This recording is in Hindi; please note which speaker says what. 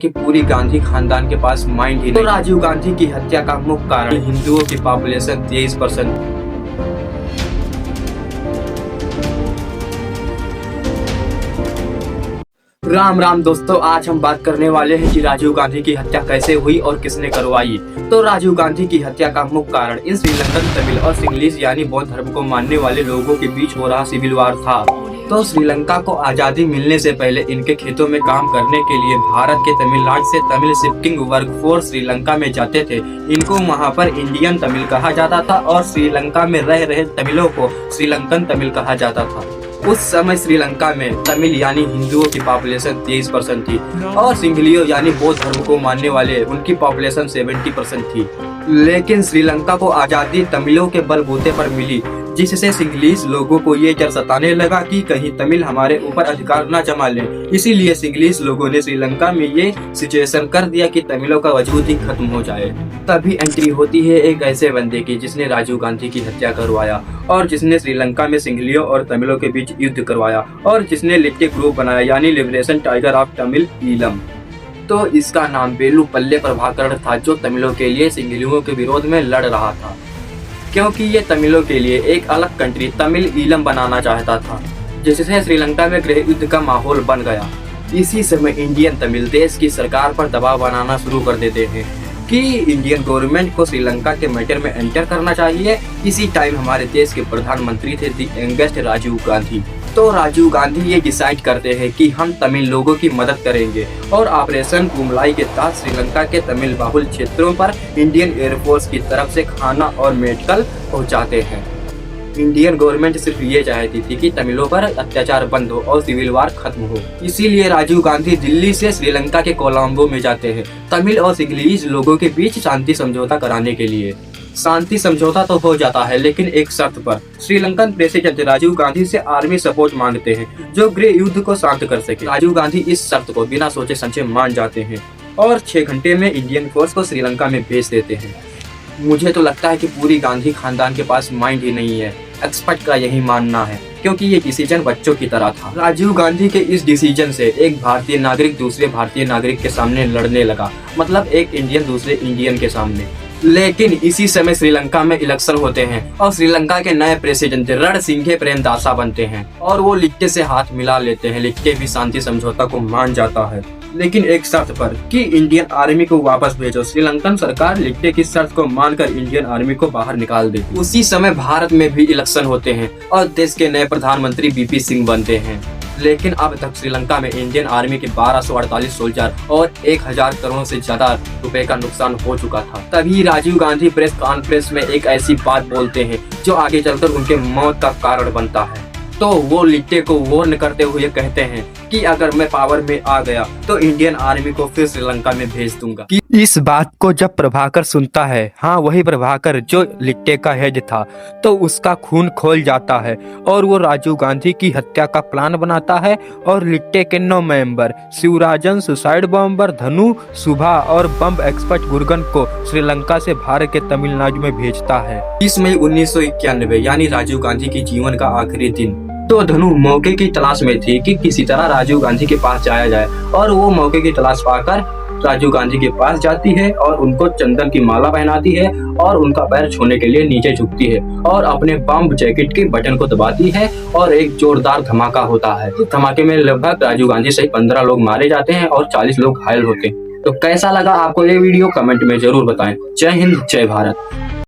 Speaker 1: कि पूरी गांधी खानदान के पास माइंड ही नहीं। तो राजीव गांधी की हत्या का मुख्य कारण हिंदुओं की पॉपुलेशन 23%। राम राम दोस्तों, आज हम बात करने वाले हैं कि राजीव गांधी की हत्या कैसे हुई और किसने करवाई। तो राजीव गांधी की हत्या का मुख्य कारण इन श्रीलंकन तमिल और सिंगलीज यानी बौद्ध धर्म को मानने वाले लोगों के बीच हो रहा सिविल वार था। तो श्रीलंका को आजादी मिलने से पहले इनके खेतों में काम करने के लिए भारत के तमिलनाडु से तमिल शिफ्टिंग वर्कफोर्स श्रीलंका में जाते थे। इनको वहां पर इंडियन तमिल कहा जाता था और श्रीलंका में रह रहे तमिलों को श्रीलंकन तमिल कहा जाता था। उस समय श्रीलंका में तमिल यानी हिंदुओं की पॉपुलेशन 23% थी और सिंघलियों यानी बौद्ध धर्म को मानने वाले उनकी पॉपुलेशन 70% थी। लेकिन श्रीलंका को आजादी तमिलों के बलबूते पर मिली, जिससे सिंघलीज लोगों को ये डर सताने लगा कि कहीं तमिल हमारे ऊपर अधिकार न जमा ले। इसीलिए सिंघलीज लोगों ने श्रीलंका में ये सिचुएशन कर दिया कि तमिलों का वजूद ही खत्म हो जाए। तभी एंट्री होती है एक ऐसे बंदे की जिसने राजीव गांधी की हत्या करवाया और जिसने श्रीलंका में सिंघलियों और तमिलों के बीच युद्ध करवाया और जिसने लिट्टे ग्रुप बनाया यानी liberation tiger of Tamil Eelam. तो इसका नाम वेलुपल्ले प्रभाकरण था, जो तमिलों के लिए सिंघलियों के विरोध में लड़ रहा था, क्योंकि ये तमिलों के लिए एक अलग कंट्री तमिल ईलम बनाना चाहता था, जिससे श्रीलंका में गृह युद्ध का माहौल बन गया। इसी समय इंडियन तमिल देश की सरकार पर दबाव बनाना शुरू कर देते हैं कि इंडियन गवर्नमेंट को श्रीलंका के मैटर में एंटर करना चाहिए। इसी टाइम हमारे देश के प्रधानमंत्री थे दी यंगेस्ट राजीव गांधी। तो राजीव गांधी ये डिसाइड करते हैं कि हम तमिल लोगों की मदद करेंगे और ऑपरेशन कुमलाई के तहत श्रीलंका के तमिल बाहुल क्षेत्रों पर इंडियन एयरफोर्स की तरफ से खाना और मेडिकल पहुंचाते हैं। इंडियन गवर्नमेंट सिर्फ ये चाहती थी कि तमिलों पर अत्याचार बंद हो और सिविल वार खत्म हो। इसीलिए राजीव गांधी दिल्ली से श्रीलंका के कोलंबो में जाते हैं तमिल और सिंघलीज लोगों के बीच शांति समझौता कराने के लिए। शांति समझौता तो हो जाता है, लेकिन एक शर्त पर। श्रीलंकन प्रेसिडेंट राजीव गांधी से आर्मी सपोर्ट मांगते हैं जो गृह युद्ध को शांत कर सके। राजीव गांधी इस शर्त को बिना सोचे समझे मान जाते हैं और 6 घंटे में इंडियन फोर्स को श्रीलंका में भेज देते हैं। मुझे तो लगता है कि पूरी गांधी खानदान के पास माइंड ही नहीं है, एक्सपर्ट का यही मानना है, क्योंकि ये डिसीजन बच्चों की तरह था। राजीव गांधी के इस डिसीजन से एक भारतीय नागरिक दूसरे भारतीय नागरिक के सामने लड़ने लगा, मतलब एक इंडियन दूसरे इंडियन के सामने। लेकिन इसी समय श्रीलंका में इलेक्शन होते हैं और श्रीलंका के नए प्रेसिडेंट रणसिंघे प्रेमदासा बनते हैं और वो लिट्टे से हाथ मिला लेते हैं। लिट्टे भी शांति समझौता को मान जाता है, लेकिन एक शर्त पर कि इंडियन आर्मी को वापस भेजो। श्रीलंकन सरकार लिट्टे की शर्त को मानकर इंडियन आर्मी को बाहर निकाल देती। उसी समय भारत में भी इलेक्शन होते हैं और देश के नए प्रधानमंत्री बीपी सिंह बनते हैं। लेकिन अब तक श्रीलंका में इंडियन आर्मी के 1248 सोल्जर और 1000 करोड़ से ज्यादा रुपए का नुकसान हो चुका था। तभी राजीव गांधी प्रेस कॉन्फ्रेंस में एक ऐसी बात बोलते हैं जो आगे चलकर उनके मौत का कारण बनता है। तो वो लिट्टे को वार्न करते हुए कहते हैं कि अगर मैं पावर में आ गया तो इंडियन आर्मी को फिर श्रीलंका में भेज दूंगा। इस बात को जब प्रभाकर सुनता है, हाँ वही प्रभाकर जो लिट्टे का हेड था, तो उसका खून खोल जाता है और वो राजीव गांधी की हत्या का प्लान बनाता है और लिट्टे के 9 मेंबर शिवराजन, सुसाइड बॉम्बर धनु, सुभा और बम एक्सपर्ट गुर्गन को श्रीलंका से भारत के तमिलनाडु में भेजता है। 30 मई 1991 यानी राजीव गांधी की जीवन का आखिरी दिन। तो धनु मौके की तलाश में थी कि किसी तरह राजीव गांधी के पास जाया जाए और वो मौके की तलाश पाकर राजीव गांधी के पास जाती है और उनको चंदन की माला पहनाती है और उनका पैर छूने के लिए नीचे झुकती है और अपने बम जैकेट के बटन को दबाती है और एक जोरदार धमाका होता है। इस धमाके में लगभग राजीव गांधी सहित 15 लोग मारे जाते हैं और 40 लोग घायल होते हैं। तो कैसा लगा आपको ये वीडियो, कमेंट में जरूर बताएं। जय हिंद, जय भारत।